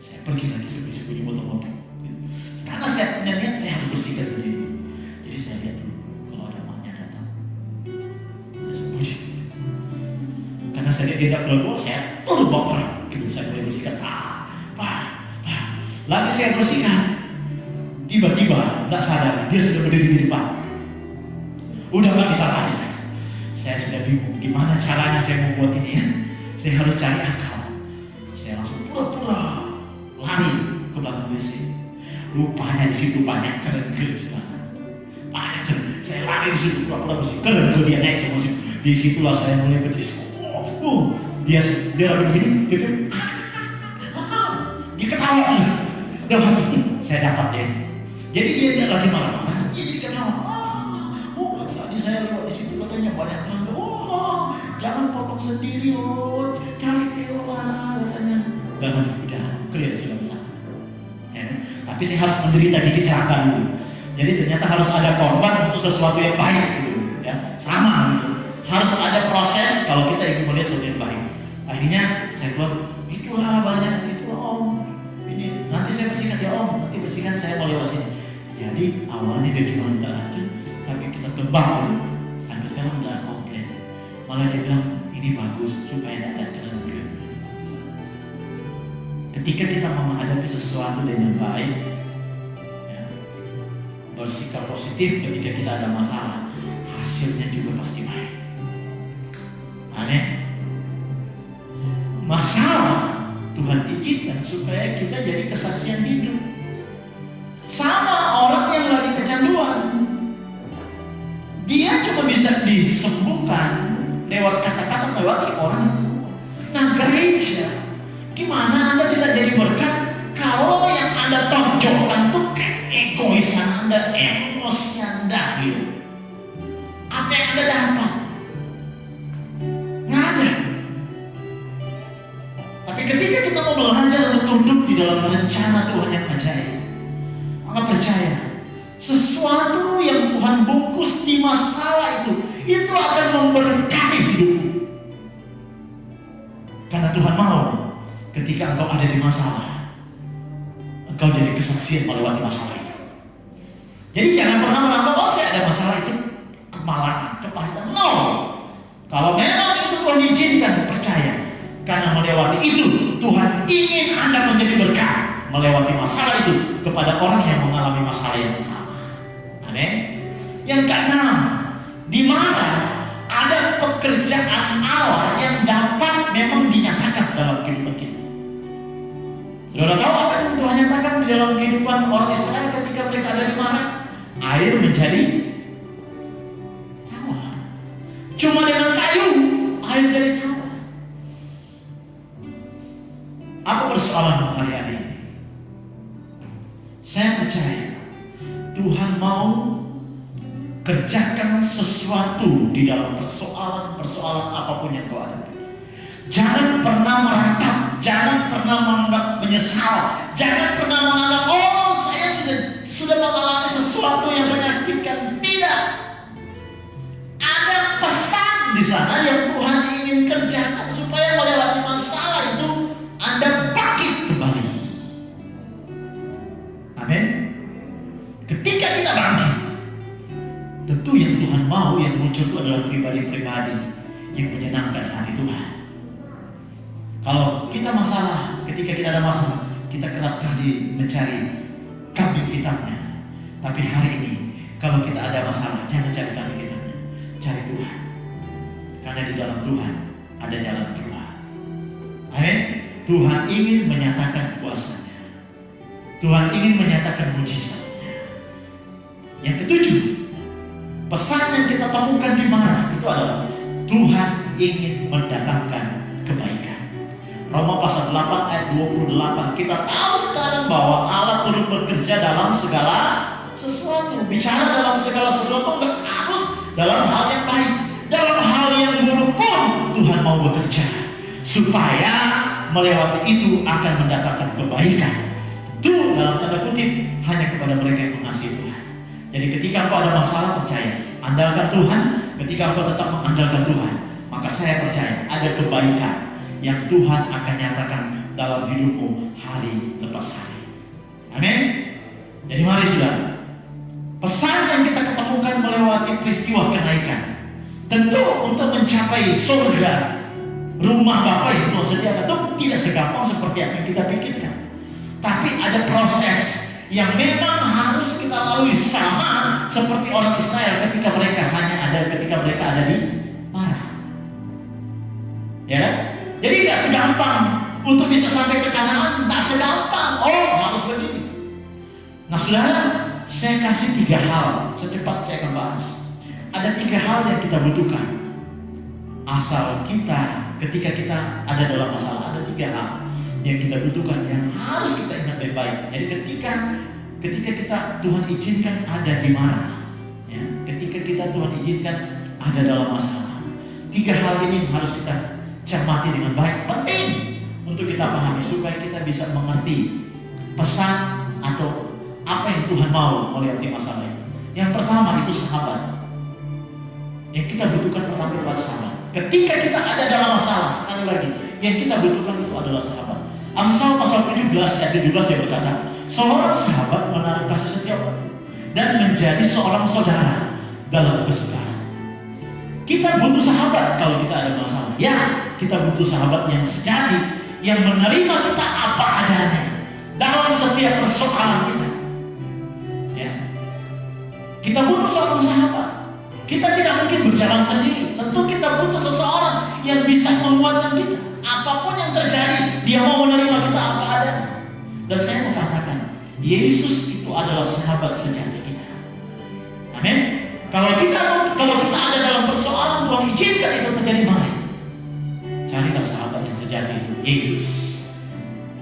Saya pergi lagi sembunyi-sembunyi motor-motor. Karena saya punya niat saya harus bersihkan diri. Jadi saya lihat dulu kalau ada maknya datang, saya sembunyi. Karena saya lihat dia tidak keluar, saya turun baper. Gitu saya mulai bersihkan. Lagi saya bersihkan, tiba-tiba tidak sadar dia sudah berdiri di depan. Udah nggak bisa lari saya. Saya sudah bingung gimana caranya saya membuat ini. Saya harus cari akal. Saya langsung pura-pura lari ke belakang WC. Rupanya di situ banyak kerengkel, banyak kerengkel. Saya lari di situ pura-pura bersih, kerengkel dia naik sama situ. Di situlah saya mulai berdiri. Dia lagi begini, dia ketawa. Saya dapat dia. Jadi dia lagi marah-marah, dia jadi ketawa. sendiri, cari Teola katanya. Udah clear sudah bersama. Ya. Tapi saya harus menderita di kecelakaan dulu. Jadi ternyata harus ada korban untuk sesuatu yang baik gitu. Ya, sama gitu. Harus ada proses kalau kita ingin melihat sesuatu yang baik. Akhirnya saya keluar, itulah banyak, itulah Om. Ini nanti saya bersihkan ya Om, nanti bersihkan saya mau lewat sini. Jadi awalnya dia cuma minta racun, tapi kita tebak itu. Sampai sekarang udah komplain. Malah dia bilang ini bagus supaya tidak ada kelenjar. Ketika kita menghadapi sesuatu dengan baik, ya, bersikap positif ketika kita ada masalah, hasilnya juga pasti baik. Aneh. Masalah Tuhan izinkan supaya kita jadi kesaksian hidup. Sama orang yang lagi kecanduan, dia cuma bisa disembuhkan lewat kata-kata, lewat orang. Nah gereja, gimana Anda bisa jadi berkat kalau yang Anda tonjolkan tuh keegoisan Anda, emosi Anda gitu. Apa yang Anda dapat? Nggak ada. Tapi ketika kita mau belajar untuk tunduk di dalam rencana Tuhan yang ajaib, maka percaya sesuatu yang Tuhan bungkus di masalah itu akan memberkati hidupmu. Karena Tuhan mau ketika engkau ada di masalah, engkau jadi kesaksian melewati masalah itu. Jadi jangan pernah merangkap, saya ada masalah itu kemalangan, kepahitan. No. Kalau memang itu Tuhan izinkan, percaya. Karena melewati itu, Tuhan ingin Anda menjadi berkat melewati masalah itu kepada orang yang mengalami masalah yang sama. Amin. Yang keenam, di mana ada pekerjaan Allah yang dapat memang dinyatakan dalam kehidupan kita. Saudara tahu apa yang Tuhan nyatakan di dalam kehidupan orang Israel ketika mereka ada di mana? Air menjadi tawar. Cuma dengan kayu, air jadi tawar. Apa persoalan hari-hari ini? Saya percaya Tuhan mau kerjakan sesuatu di dalam persoalan apapun yang kau hadapi. Jangan pernah meratap, jangan pernah menganggap menyesal, jangan pernah menganggap saya sudah mengalami sesuatu yang menyakitkan. Tidak. Ada pesan di sana yang Tuhan ingin kerjakan supaya melewati masalah itu Anda bangkit kembali. Amin. Ketika kita bangkit, tentu yang Tuhan mau yang muncul itu adalah pribadi-pribadi yang menyenangkan hati Tuhan. Kalau kita masalah, ketika kita ada masalah, kita kerap kali mencari kambing hitamnya. Tapi hari ini, kalau kita ada masalah, jangan cari kambing hitamnya, cari Tuhan. Karena di dalam Tuhan ada jalan keluar. Amin. Tuhan ingin menyatakan kuasanya. Tuhan ingin menyatakan mujizatnya. Yang ketujuh, pesan yang kita temukan di mana itu adalah Tuhan ingin mendatangkan kebaikan. Roma pasal 8 ayat 28. Kita tahu sekarang bahwa Allah turut bekerja dalam segala sesuatu. Bicara dalam segala sesuatu enggak harus dalam hal yang baik. Dalam hal yang buruk pun Tuhan mau bekerja supaya melewati itu akan mendatangkan kebaikan. Itu dalam tanda kutip hanya kepada mereka yang mengasihi Tuhan. Jadi ketika kau ada masalah, percaya, andalkan Tuhan. Ketika kau tetap mengandalkan Tuhan, maka saya percaya ada kebaikan yang Tuhan akan nyatakan dalam hidupmu hari lepas hari. Amin. Jadi mari saudara, pesan yang kita ketemukan melewati peristiwa kenaikan, tentu untuk mencapai surga, rumah Bapa itu sediakan, itu tidak segampang seperti yang kita pikirkan. Tapi ada proses yang memang harus kita lalui, sama seperti orang Israel ketika mereka ada di Marah. Ya kan? Jadi tidak segampang untuk bisa sampai ke Kanaan, tak segampang. Harus begini. Nah saudara, saya kasih 3 hal, secepat saya akan bahas. Ada 3 hal yang kita butuhkan. Asal kita, ketika kita ada dalam masalah, ada 3 hal yang kita butuhkan, yang harus kita ingat baik-baik. Jadi ketika kita Tuhan izinkan ada di mana, ya, ketika kita Tuhan izinkan ada dalam masalah, 3 hal ini harus kita cermati dengan baik. Penting untuk kita pahami supaya kita bisa mengerti pesan atau apa yang Tuhan mau melewati masalah itu. Yang pertama itu sahabat. Yang kita butuhkan pertama adalah sahabat. Ketika kita ada dalam masalah, sekali lagi, yang kita butuhkan itu adalah sahabat. Amsal pasal 17 ayat 17 dia berkata, seorang sahabat menaruh kasih setia dan menjadi seorang saudara dalam kesukaran. Kita butuh sahabat kalau kita ada masalah. Ya, kita butuh sahabat yang sejati, yang menerima kita apa adanya dalam setiap persoalan kita. Ya. Kita butuh seorang sahabat. Kita tidak mungkin berjalan sendiri. Tentu kita butuh seseorang yang bisa menguatkan kita. Apapun yang terjadi, dia mau menerima kita apa adanya. Dan saya mau katakan, Yesus itu adalah sahabat sejati kita. Amin. Kalau kita ada dalam persoalan, Tuhan izinkan itu terjadi, mari carilah sahabat yang sejati itu, Yesus.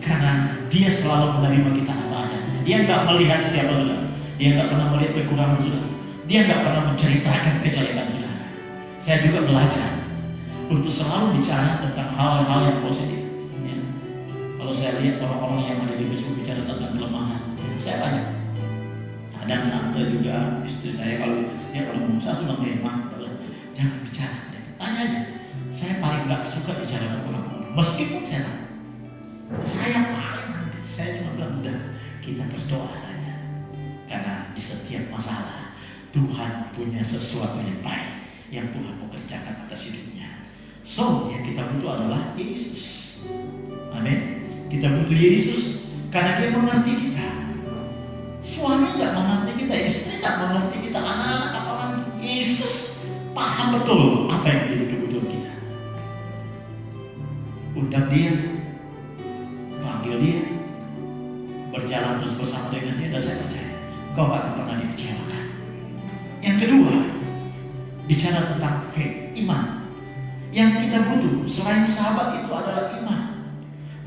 Karena dia selalu menerima kita apa adanya. Dia nggak melihat siapa saudara. Dia nggak pernah melihat kekurangan saudara. Dia nggak pernah menceritakan kejelekan saudara. Saya juga belajar untuk selalu bicara tentang hal-hal yang positif. Ya. Kalau saya lihat orang-orang yang ada di Facebook bicara tentang kelemahan, saya banyak. Dan tante juga istri saya kalau dia ngomong, saya sudah memang jangan bicara. Tanya aja. Saya paling nggak suka bicara kekurangan. Meskipun saya tahu, saya paling nanti saya cuma bilang udah kita berdoa saja. Karena di setiap masalah Tuhan punya sesuatu yang baik yang Tuhan mau kerjakan atas hidupnya. So, yang kita butuh adalah Yesus. Amin. Kita butuh Yesus karena dia mengerti kita. Suami tidak mengerti kita, istri tidak mengerti kita, anak-anak apalagi. Yesus paham betul apa yang menjadi kebutuhan kita. Undang dia, panggil dia, berjalan terus bersama dengan dia, dan saya percaya kau gak akan pernah dikecewakan. Yang kedua, bicara tentang faith, iman. Yang kita butuh selain sahabat itu adalah iman.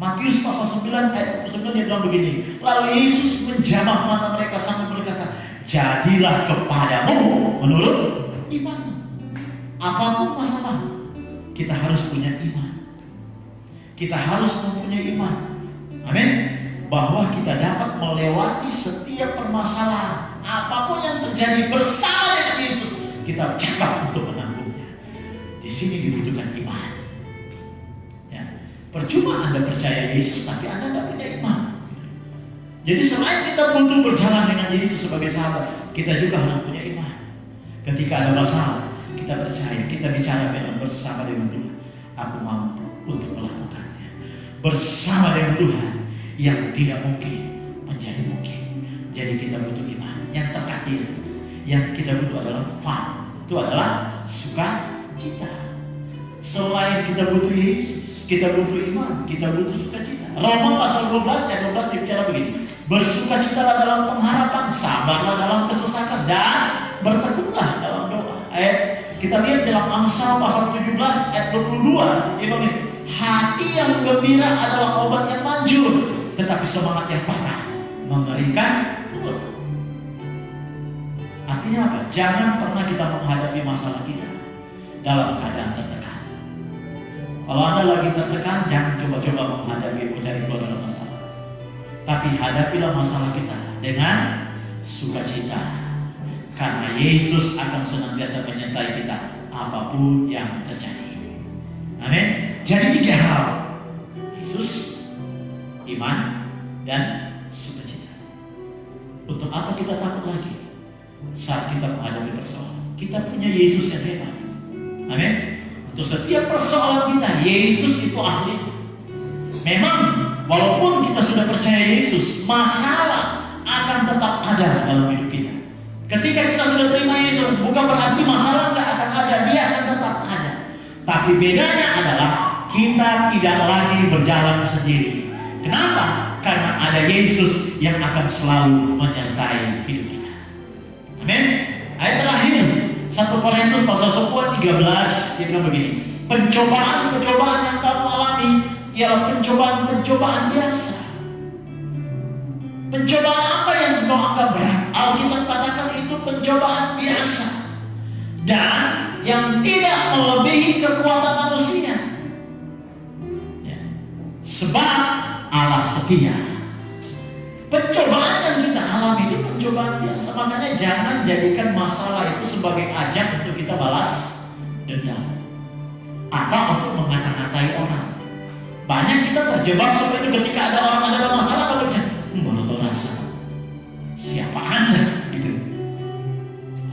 Matius pasal 9 ayat 29 dia bilang begini, lalu Yesus menjamah mata mereka sambil berkata, jadilah kepadamu menurut iman. Apapun masalah, kita harus punya iman. Kita harus mempunyai iman. Amin. Bahwa kita dapat melewati setiap permasalahan, apapun yang terjadi bersama dengan Yesus, kita cakap untuk menanggungnya. Di sini dibutuhkan iman. Percuma Anda percaya Yesus tapi Anda tidak punya iman. Jadi selain kita butuh berjalan dengan Yesus sebagai sahabat, kita juga harus punya iman. Ketika ada masalah, kita percaya, kita bicara bersama dengan Tuhan. Aku mampu untuk melakukannya. Bersama dengan Tuhan, yang tidak mungkin menjadi mungkin. Jadi kita butuh iman. Yang terakhir, yang kita butuh adalah fun. Itu adalah sukacita. Selain kita butuh Yesus, kita butuh iman, kita butuh sukacita. Roma pasal 12 ayat 12 dibicara begini, bersukacitalah dalam pengharapan, sabarlah dalam kesesakan, dan bertekunlah dalam doa. Kita lihat dalam Amsal pasal 17 ayat 22, dia bilang, hati yang gembira adalah obat yang manjur, tetapi semangat yang patah mengerikan mulut. Artinya apa? Jangan pernah kita menghadapi masalah kita dalam keadaan tertekan. Kalau Anda lagi tertekan, jangan coba-coba menghadapi mencari keluar dalam masalah. Tapi hadapilah masalah kita dengan sukacita. Karena Yesus akan senantiasa menyertai kita apapun yang terjadi. Amin. Jadi 3 hal. Yesus, iman, dan sukacita. Untuk apa kita takut lagi saat kita menghadapi persoalan? Kita punya Yesus yang hebat. Amin. Untuk setiap persoalan kita, Yesus itu ahli. Memang walaupun kita sudah percaya Yesus, masalah akan tetap ada dalam hidup kita. Ketika kita sudah terima Yesus, bukan berarti masalah tidak akan ada, dia akan tetap ada. Tapi bedanya adalah kita tidak lagi berjalan sendiri. Kenapa? Karena ada Yesus yang akan selalu menyertai hidup kita. Amin. Ayat terakhir, 1 Korintus pasal 10 13 dia bilang begini, pencobaan-pencobaan yang kamu alami ialah pencobaan-pencobaan biasa. Pencobaan apa yang kau anggap berat? Alkitab katakan itu pencobaan biasa dan yang tidak melebihi kekuatan manusia. setia. Pencobaan yang kita alami itu pencobaan biasa. Makanya jangan jadikan masalah itu sebagai ajang untuk kita balas dendam atau untuk mengata-ngatai orang. Banyak kita terjebak seperti itu ketika ada orang ada masalah, lalu kita baru tahu rasa. Siapa Anda? Gitu.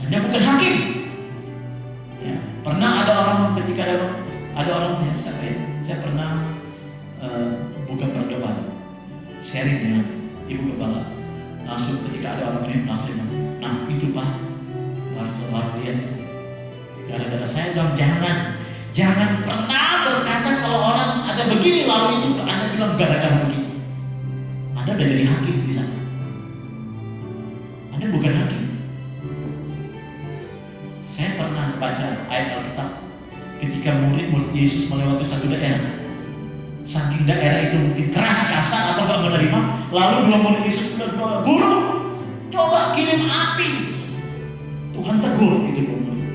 Anda bukan hakim. Ya, pernah ada orang ketika ada orang yang saya pernah buka perdomaan, sharing dengan ibu gembala. Langsung ketika ada orang ini langsung, nah itu Pak, baru lihat itu. Gara-gara saya bilang jangan pernah berkata kalau orang ada begini lalu itu Anda bilang gara-gara begini. Anda udah jadi hakim di sana. Anda bukan hakim. Saya pernah baca ayat Alkitab ketika murid-murid Yesus melewati satu daerah. Saking daerah itu mungkin keras, kasar atau gak menerima, lalu dua murid Yesus bilang, "Guru, coba kirim api." Tuhan tegur itu murid.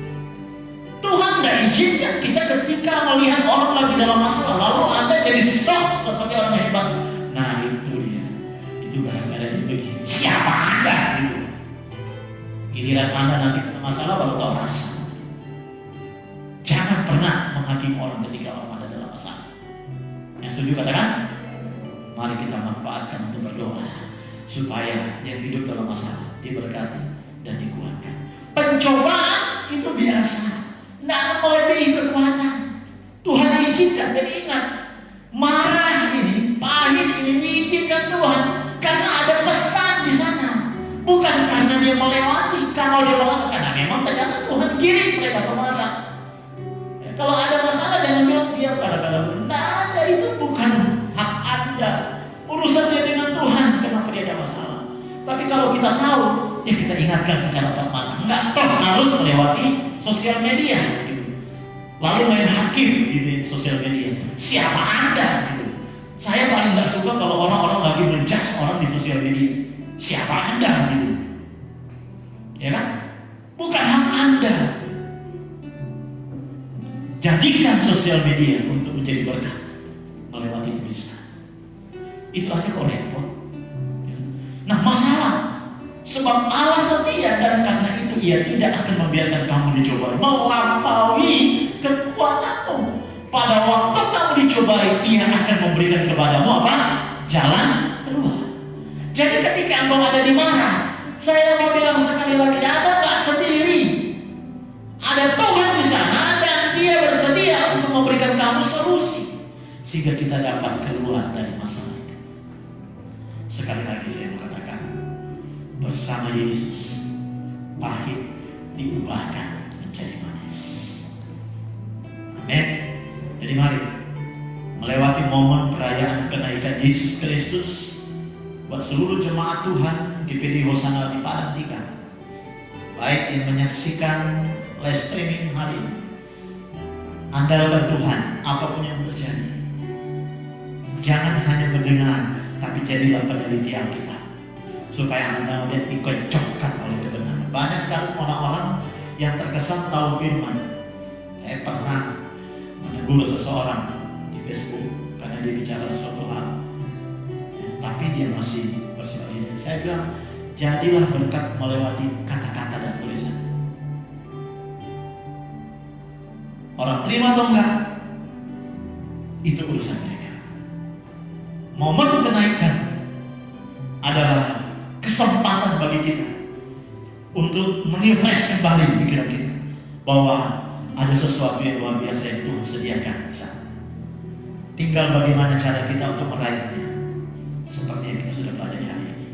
Tuhan gak izinkan kita ketika melihat orang lagi dalam masalah lalu Anda jadi sok seperti orang hebat. Nah itu dia. Itu gara-gara dia begini. Siapa Anda? Gitu. Giliran Anda nanti kena masalah baru tahu rasa. Jangan pernah menghakimi orang ketika orang ada dalam masalah. Yang setuju katakan? Mari kita manfaatkan untuk berdoa supaya yang hidup dalam masalah diberkati dan dikuatkan. Pencobaan itu biasa, tidak akan melebihi kekuatan. Tuhan izinkan. Dan ingat, marah ini, pahit ini diizinkan Tuhan karena ada pesan di sana. Bukan karena dia melewati. Kalau dia melewati, karena memang ternyata Tuhan kirim mereka ke marah. Ya, kalau ada masalah jangan bilang dia kadang-kadang benar. Ada, itu bukan hak Anda. Urusan dia dengan Tuhan. Kenapa dia ada masalah? Tapi kalau kita tahu, ya kita ingatkan secara pelan-pelan. Enggak toh harus melewati sosial media. Gitu. Lalu main hakim di sosial media. Siapa Anda? Gitu. Saya paling nggak suka kalau orang-orang lagi menjudge orang di sosial media. Siapa Anda? Gitu. Ya kan? Bukan hak Anda. Jadikan sosial media untuk menjadi berkat melewati tulisan. Itu aja kok repot. Nah masalah, sebab Allah setia dan karena itu Ia tidak akan membiarkan kamu dicobai melampaui kekuatanmu. Pada waktu kamu dicobai, Ia akan memberikan kepadamu apa? Jalan keluar. Jadi ketika engkau ada di mana, saya mau bilang sekali lagi, Anda nggak sendiri. Ada Tuhan di sana dan Dia bersedia untuk memberikan kamu solusi sehingga kita dapat keluar dari masalah itu. Sekali lagi saya mengatakan, bersama Yesus pahit diubahkan menjadi manis. Amin. Jadi mari melewati momen perayaan kenaikan Yesus Kristus. Buat seluruh jemaat Tuhan GPD Hosana di Padang 3, baik yang menyaksikan live streaming hari ini, andalkan Tuhan apapun yang terjadi. Jangan hanya mendengar, tapi jadilah peneliti Alkitab supaya Anda dikocokkan oleh kebenaran. Banyak sekali orang-orang yang terkesan tahu firman. Saya pernah menegur seseorang di Facebook karena dia bicara sesuatu hal, tapi dia masih bersifat ini. Saya bilang, jadilah berkat melewati kata-kata dan tulisan. Orang terima atau enggak, itu urusan mereka. Momen kenaikan adalah kesempatan bagi kita untuk merefresh kembali pikiran kita bahwa ada sesuatu yang luar biasa yang Tuhan sediakan di sana. Tinggal bagaimana cara kita untuk meraihnya, seperti yang kita sudah pelajari hari ini.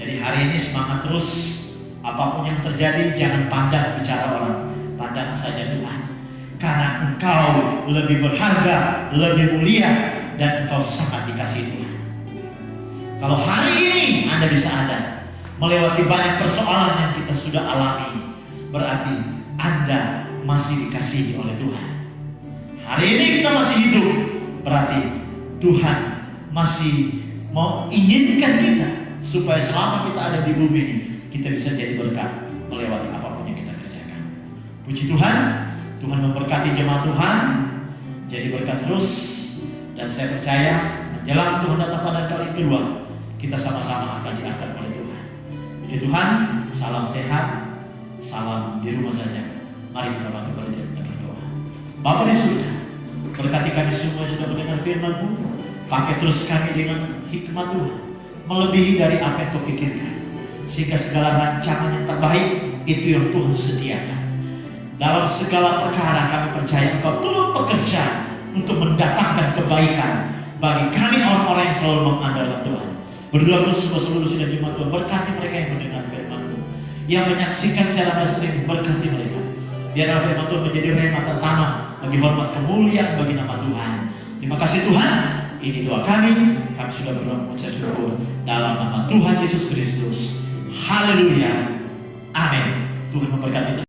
Jadi hari ini semangat terus. Apapun yang terjadi, jangan pandang bicara orang, pandang saja Tuhan. Karena engkau lebih berharga, lebih mulia, dan engkau sangat dikasihi Tuhan. Kalau hari ini Anda bisa ada melewati banyak persoalan yang kita sudah alami, berarti Anda masih dikasihi oleh Tuhan. Hari ini kita masih hidup, berarti Tuhan masih mau inginkan kita supaya selama kita ada di bumi ini, kita bisa jadi berkat melewati apapun yang kita kerjakan. Puji Tuhan, Tuhan memberkati jemaat Tuhan, jadi berkat terus, dan saya percaya menjelang Tuhan datang pada kali kedua, kita sama-sama akan diangkat oleh Tuhan. Puji Tuhan, salam sehat, salam di rumah saja. Mari kita bangkit balik dan kita berdoa. Bapa di surga, berkati kami semua yang sudah mendengar firman-Mu. Pakai terus kami dengan hikmat Tuhan, melebihi dari apa yang Kau pikirkan, sehingga segala rancangan yang terbaik itu yang Tuhan sediakan. Dalam segala perkara kami percaya Engkau turut bekerja untuk mendatangkan kebaikan bagi kami orang-orang yang selalu mengandalkan Tuhan. Berdoa khusus buat seluruh sidang jemaat Tuhan, berkati mereka yang mendengar firman-Mu, yang menyaksikan secara langsung, berkati mereka. Biarlah firman Tuhan menjadi rema tertanam bagi hormat kemuliaan bagi nama Tuhan. Terima kasih Tuhan. Ini doa kami sudah berdoa mengucap syukur dalam nama Tuhan Yesus Kristus. Haleluya. Amin. Tuhan memberkati.